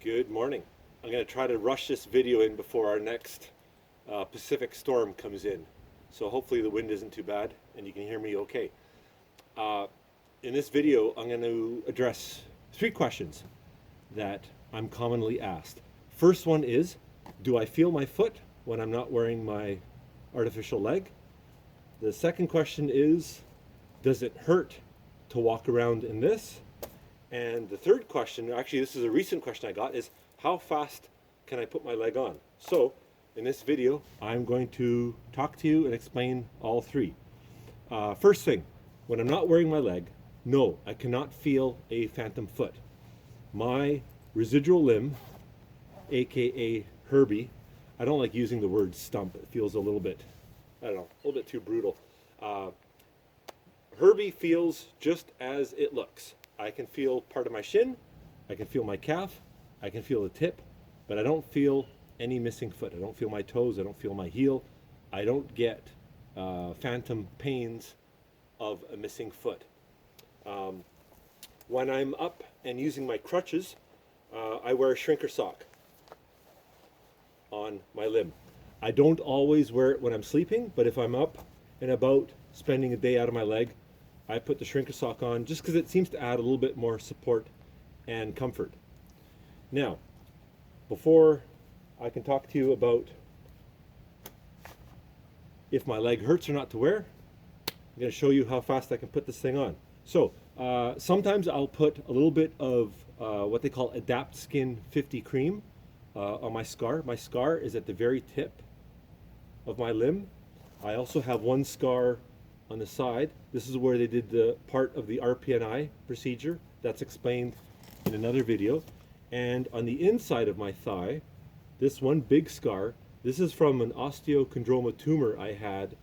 Good morning. I'm going to try to rush this video in before our next Pacific storm comes in. So hopefully the wind isn't too bad and you can hear me okay. In this video, I'm going to address 3 questions that I'm commonly asked. First one is, do I feel my foot when I'm not wearing my artificial leg? The second question is, does it hurt to walk around in this? And the third question, actually this is a recent question I got, is how fast can I put my leg on? So in this video, I'm going to talk to you and explain all 3. First thing, when I'm not wearing my leg, no, I cannot feel a phantom foot. My residual limb, aka Herbie, I don't like using the word stump, it feels a little bit, I don't know, a little bit too brutal. Herbie feels just as it looks. I can feel part of my shin, I can feel my calf, I can feel the tip, but I don't feel any missing foot. I don't feel my toes, I don't feel my heel. I don't get phantom pains of a missing foot. When I'm up and using my crutches, I wear a shrinker sock on my limb. I don't always wear it when I'm sleeping, but if I'm up and about spending a day out of my leg, I put the shrinker sock on just because it seems to add a little bit more support and comfort. Now, before I can talk to you about if my leg hurts or not to wear, I'm going to show you how fast I can put this thing on. So, sometimes I'll put a little bit of what they call Adapt Skin 50 cream on my scar. My scar is at the very tip of my limb. I also have one scar on the side. This is where they did the part of the RPNI procedure. That's explained in another video. And on the inside of my thigh, this one big scar, this is from an osteochondroma tumor I had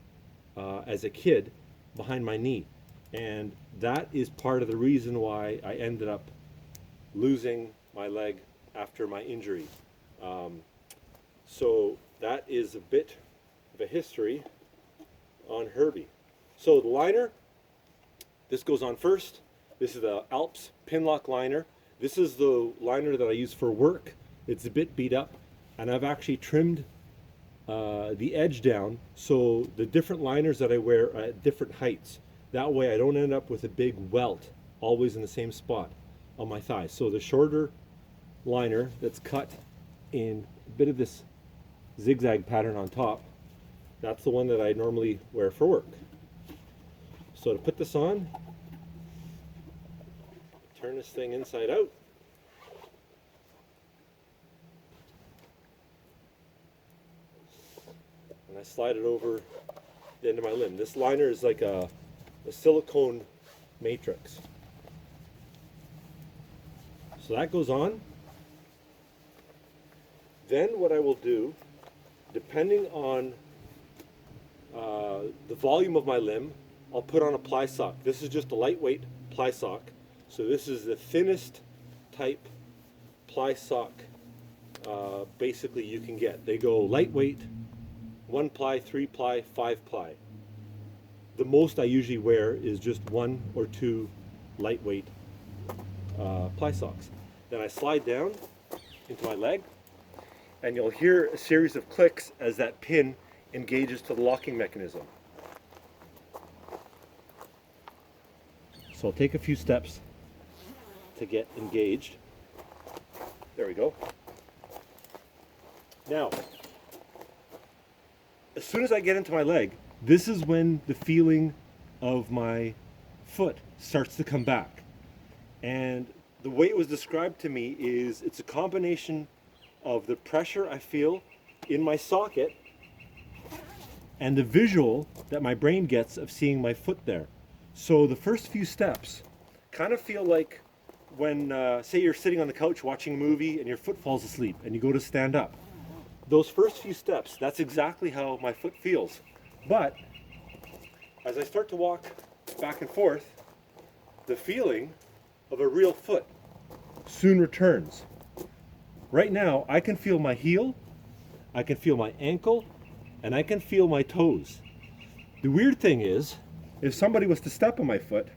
as a kid behind my knee. And that is part of the reason why I ended up losing my leg after my injury. So that is a bit of a history on Herbie. So the liner, this goes on first. This is the Alps Pinlock liner. This is the liner that I use for work. It's a bit beat up, and I've actually trimmed the edge down so the different liners that I wear are at different heights. That way I don't end up with a big welt always in the same spot on my thigh. So the shorter liner that's cut in a bit of this zigzag pattern on top, that's the one that I normally wear for work. So to put this on, turn this thing inside out. And I slide it over the end of my limb. This liner is like a silicone matrix. So that goes on. Then what I will do, depending on the volume of my limb, I'll put on a ply sock. This is just a lightweight ply sock. So this is the thinnest type ply sock basically you can get. They go lightweight, 1 ply, 3 ply, 5 ply. The most I usually wear is just 1 or 2 lightweight ply socks. Then I slide down into my leg, and you'll hear a series of clicks as that pin engages to the locking mechanism. So I'll take a few steps to get engaged. There we go. Now, as soon as I get into my leg, this is when the feeling of my foot starts to come back. And the way it was described to me is it's a combination of the pressure I feel in my socket and the visual that my brain gets of seeing my foot there. So the first few steps kind of feel like when, say you're sitting on the couch watching a movie and your foot falls asleep and you go to stand up. Those first few steps, that's exactly how my foot feels. But as I start to walk back and forth, the feeling of a real foot soon returns. Right now, I can feel my heel, I can feel my ankle, and I can feel my toes. The weird thing is, if somebody was to step on my foot,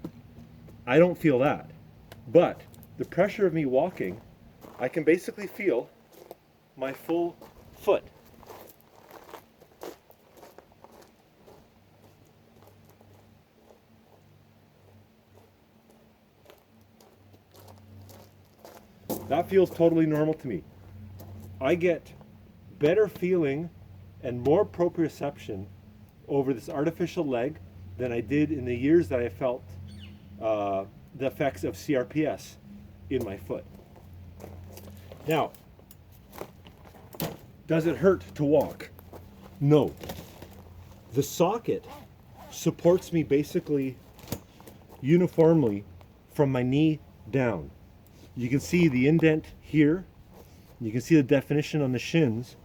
I don't feel that. But the pressure of me walking I can basically feel my full foot. That feels totally normal to me. I get better feeling and more proprioception over this artificial leg than I did in the years that I felt the effects of CRPS in my foot. Now, does it hurt to walk? No. The socket supports me basically uniformly from my knee down. You can see the indent here. You can see the definition on the shins.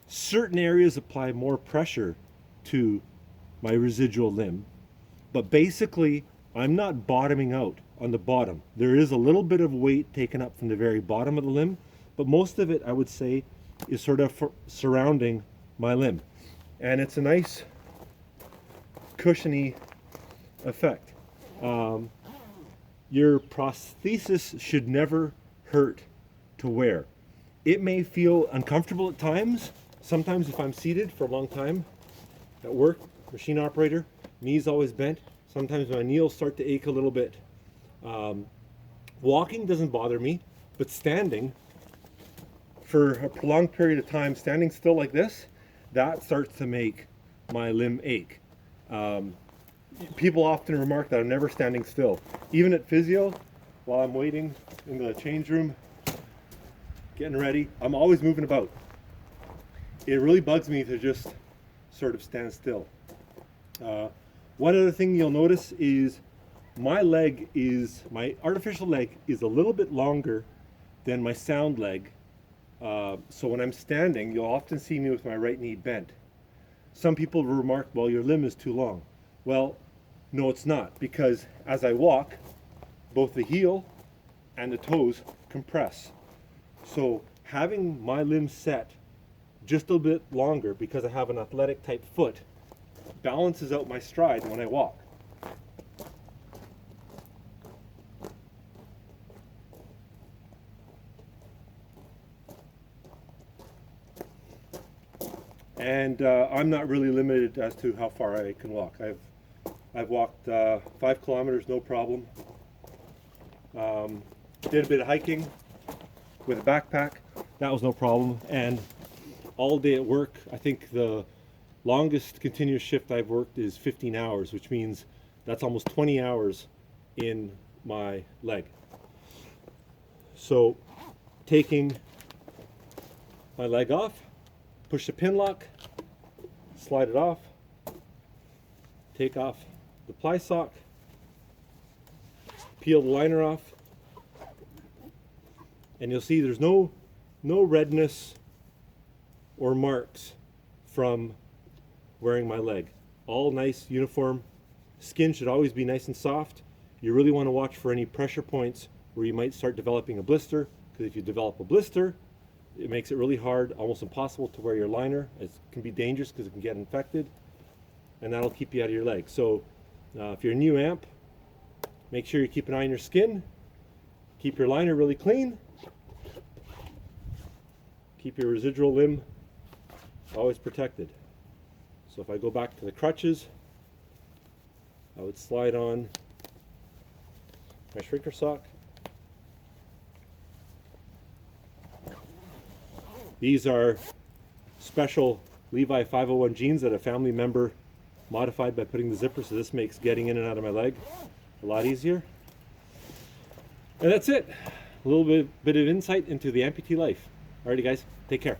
Certain areas apply more pressure to my residual limb, but basically I'm not bottoming out on the bottom. There is a little bit of weight taken up from the very bottom of the limb, but most of it, I would say, is sort of surrounding my limb. And it's a nice cushiony effect. Your prosthesis should never hurt to wear. It may feel uncomfortable at times. Sometimes if I'm seated for a long time at work, machine operator, knees always bent, sometimes my knee will start to ache a little bit. Walking doesn't bother me, but standing for a prolonged period of time, standing still like this, that starts to make my limb ache. People often remark that I'm never standing still. Even at physio, while I'm waiting in the change room, getting ready, I'm always moving about. It really bugs me to just sort of stand still. One other thing you'll notice is my artificial leg is a little bit longer than my sound leg. So when I'm standing, you'll often see me with my right knee bent. Some people remark, well, your limb is too long. Well, no, it's not, because as I walk, both the heel and the toes compress. So having my limb set just a little bit longer, because I have an athletic type foot, balances out my stride when I walk. And I'm not really limited as to how far I can walk. I've walked 5 kilometers, no problem. Did a bit of hiking with a backpack, that was no problem. And all day at work, I think the longest continuous shift I've worked is 15 hours, which means that's almost 20 hours in my leg. So taking my leg off, push the pin lock, slide it off, take off the ply sock, peel the liner off, and you'll see there's no redness or marks from wearing my leg. All nice, uniform. Skin should always be nice and soft. You really want to watch for any pressure points where you might start developing a blister, because if you develop a blister, it makes it really hard, almost impossible to wear your liner. It can be dangerous because it can get infected, and that'll keep you out of your leg. So if you're a new amp, make sure you keep an eye on your skin, keep your liner really clean, keep your residual limb always protected. So if I go back to the crutches, I would slide on my shrinker sock. These are special Levi 501 jeans that a family member modified by putting the zipper, so this makes getting in and out of my leg a lot easier. And that's it. A little bit of insight into the amputee life. Alrighty guys, take care.